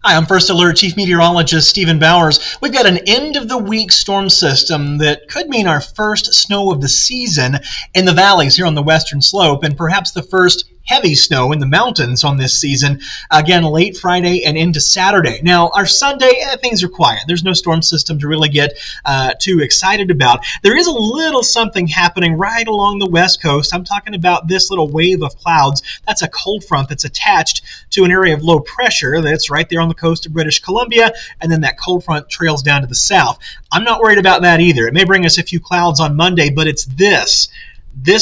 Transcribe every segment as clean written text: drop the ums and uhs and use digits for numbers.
Hi, I'm First Alert Chief Meteorologist Stephen Bowers. We've got an end-of-the-week storm system that could mean our first snow of the season in the valleys here on the western slope, and perhaps the first heavy snow in the mountains on this season, again, late Friday and into Saturday. Now, our Sunday, things are quiet. There's no storm system to really get too excited about. There is a little something happening right along the west coast. I'm talking about this little wave of clouds. That's a cold front that's attached to an area of low pressure that's right there on the coast of British Columbia, and then that cold front trails down to the south. I'm not worried about that either. It may bring us a few clouds on Monday, but it's this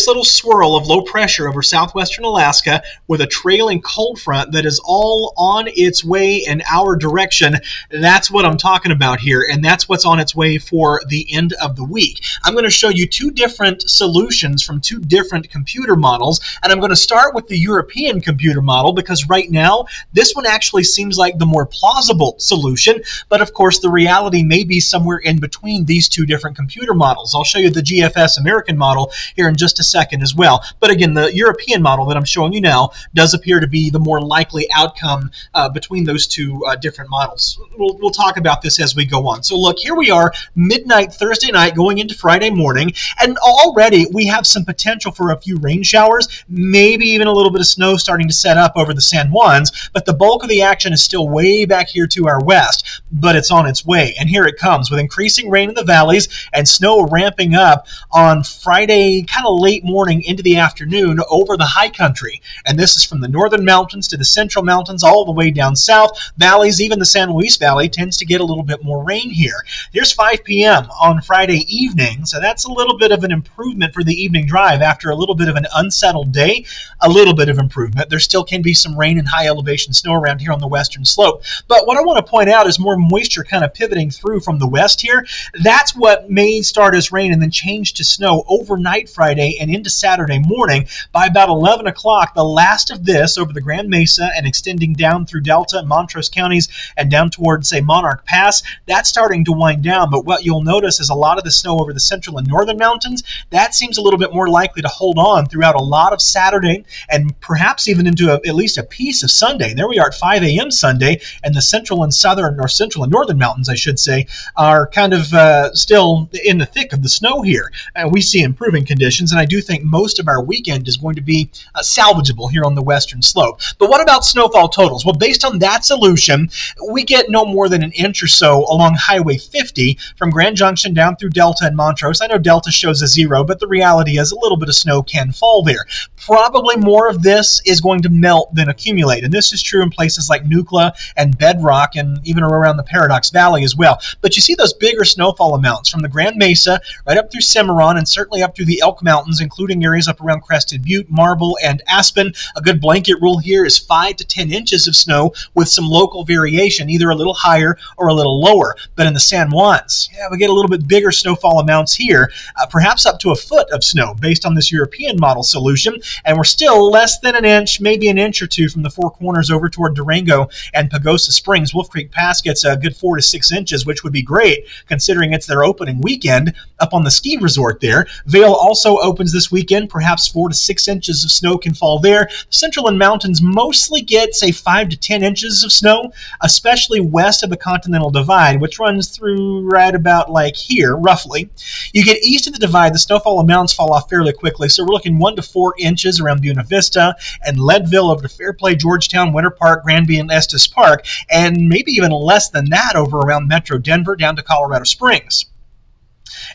little swirl of low pressure over southwestern Alaska with a trailing cold front that is all on its way in our direction. That's what I'm talking about here, and that's what's on its way for the end of the week. I'm going to show you two different solutions from two different computer models, and I'm going to start with the European computer model because right now this one actually seems like the more plausible solution, but of course the reality may be somewhere in between these two different computer models. I'll show you the GFS American model here in just a second as well. But again, the European model that I'm showing you now does appear to be the more likely outcome between those two different models. We'll talk about this as we go on. So look, here we are, midnight Thursday night going into Friday morning, and already we have some potential for a few rain showers, maybe even a little bit of snow starting to set up over the San Juans, but the bulk of the action is still way back here to our west, but it's on its way, and here it comes with increasing rain in the valleys and snow ramping up on Friday, kind of late morning into the afternoon over the high country. And this is from the northern mountains to the central mountains all the way down south. Valleys, even the San Luis Valley, tends to get a little bit more rain here. Here's 5 p.m. on Friday evening, so that's a little bit of an improvement for the evening drive after a little bit of an unsettled day. A little bit of improvement. There still can be some rain and high elevation snow around here on the western slope. But what I want to point out is more moisture kind of pivoting through from the west here. That's what may start as rain and then change to snow overnight Friday and into Saturday morning. By about 11 o'clock, the last of this over the Grand Mesa and extending down through Delta and Montrose counties and down towards, say, Monarch Pass, that's starting to wind down. But what you'll notice is a lot of the snow over the central and northern mountains, that seems a little bit more likely to hold on throughout a lot of Saturday and perhaps even into at least a piece of Sunday. There we are at 5 a.m. Sunday, and the central and southern, or central and northern mountains, I should say, are kind of still in the thick of the snow here. We see improving conditions, and I do think most of our weekend is going to be salvageable here on the western slope. But what about snowfall totals? Well, based on that solution, we get no more than an inch or so along Highway 50 from Grand Junction down through Delta and Montrose. I know Delta shows a 0, but the reality is a little bit of snow can fall there. Probably more of this is going to melt than accumulate, and this is true in places like Nucla and Bedrock and even around the Paradox Valley as well. But you see those bigger snowfall amounts from the Grand Mesa right up through Cimarron and certainly up through the Elk Mountains, including areas up around Crested Butte, Marble, and Aspen. A good blanket rule here is 5 to 10 inches of snow with some local variation, either a little higher or a little lower. But in the San Juans, we get a little bit bigger snowfall amounts here, perhaps up to a foot of snow based on this European model solution, and we're still less than an inch, maybe an inch or two from the Four Corners over toward Durango and Pagosa Springs. Wolf Creek Pass gets a good 4 to 6 inches, which would be great considering it's their opening weekend up on the ski resort there. Vail also opens this weekend, perhaps 4 to 6 inches of snow can fall there. Central and mountains mostly get, say, 5 to 10 inches of snow, especially west of the Continental Divide, which runs through right about like here, roughly. You get east of the divide, the snowfall amounts fall off fairly quickly, so we're looking 1 to 4 inches around Buena Vista and Leadville over to Fairplay, Georgetown, Winter Park, Granby, and Estes Park, and maybe even less than that over around Metro Denver down to Colorado Springs.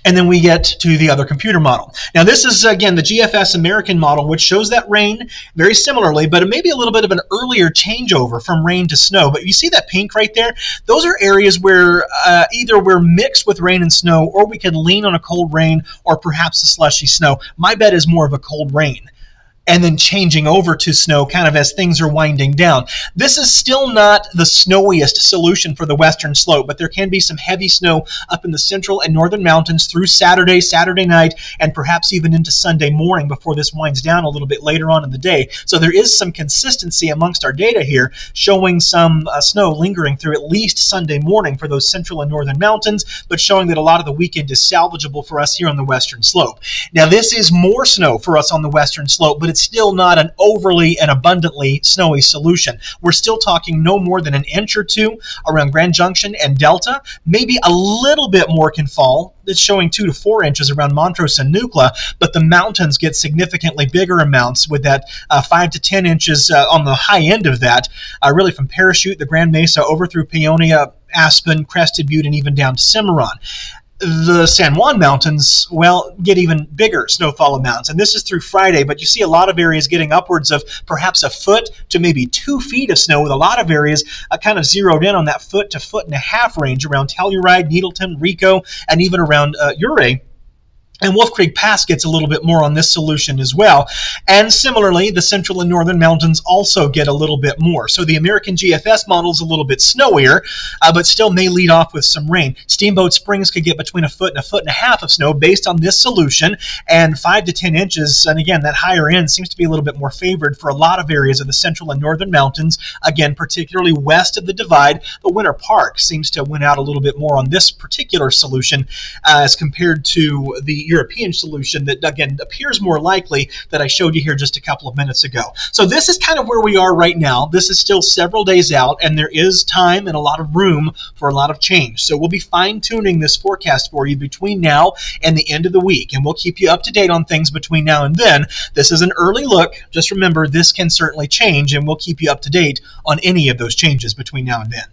And then we get to the other computer model. Now this is, again, the GFS American model, which shows that rain very similarly, but it may be a little bit of an earlier changeover from rain to snow. But you see that pink right there? Those are areas where either we're mixed with rain and snow, or we could lean on a cold rain, or perhaps a slushy snow. My bet is more of a cold rain, and then changing over to snow kind of as things are winding down. This is still not the snowiest solution for the western slope, but there can be some heavy snow up in the central and northern mountains through Saturday night, and perhaps even into Sunday morning before this winds down a little bit later on in the day. So there is some consistency amongst our data here, showing some snow lingering through at least Sunday morning for those central and northern mountains, but showing that a lot of the weekend is salvageable for us here on the western slope. Now this is more snow for us on the western slope, but it's still not an overly and abundantly snowy solution. We're still talking no more than an inch or two around Grand Junction and Delta. Maybe a little bit more can fall. It's showing 2 to 4 inches around Montrose and Nucla, but the mountains get significantly bigger amounts with that 5 to 10 inches on the high end of that, really from Parachute, the Grand Mesa, over through Peonia, Aspen, Crested Butte, and even down to Cimarron. The San Juan Mountains, well, get even bigger snowfall amounts. And this is through Friday, but you see a lot of areas getting upwards of perhaps a foot to maybe 2 feet of snow, with a lot of areas kind of zeroed in on that foot to foot and a half range around Telluride, Needleton, Rico, and even around Ouray. And Wolf Creek Pass gets a little bit more on this solution as well. And similarly, the central and northern mountains also get a little bit more. So the American GFS model is a little bit snowier, but still may lead off with some rain. Steamboat Springs could get between a foot and a half of snow based on this solution, and 5 to 10 inches. And again, that higher end seems to be a little bit more favored for a lot of areas of the central and northern mountains, again, particularly west of the Divide. But Winter Park seems to win out a little bit more on this particular solution as compared to the European solution that, again, appears more likely that I showed you here just a couple of minutes ago. So this is kind of where we are right now. This is still several days out, and there is time and a lot of room for a lot of change. So we'll be fine-tuning this forecast for you between now and the end of the week, and we'll keep you up to date on things between now and then. This is an early look. Just remember, this can certainly change, and we'll keep you up to date on any of those changes between now and then.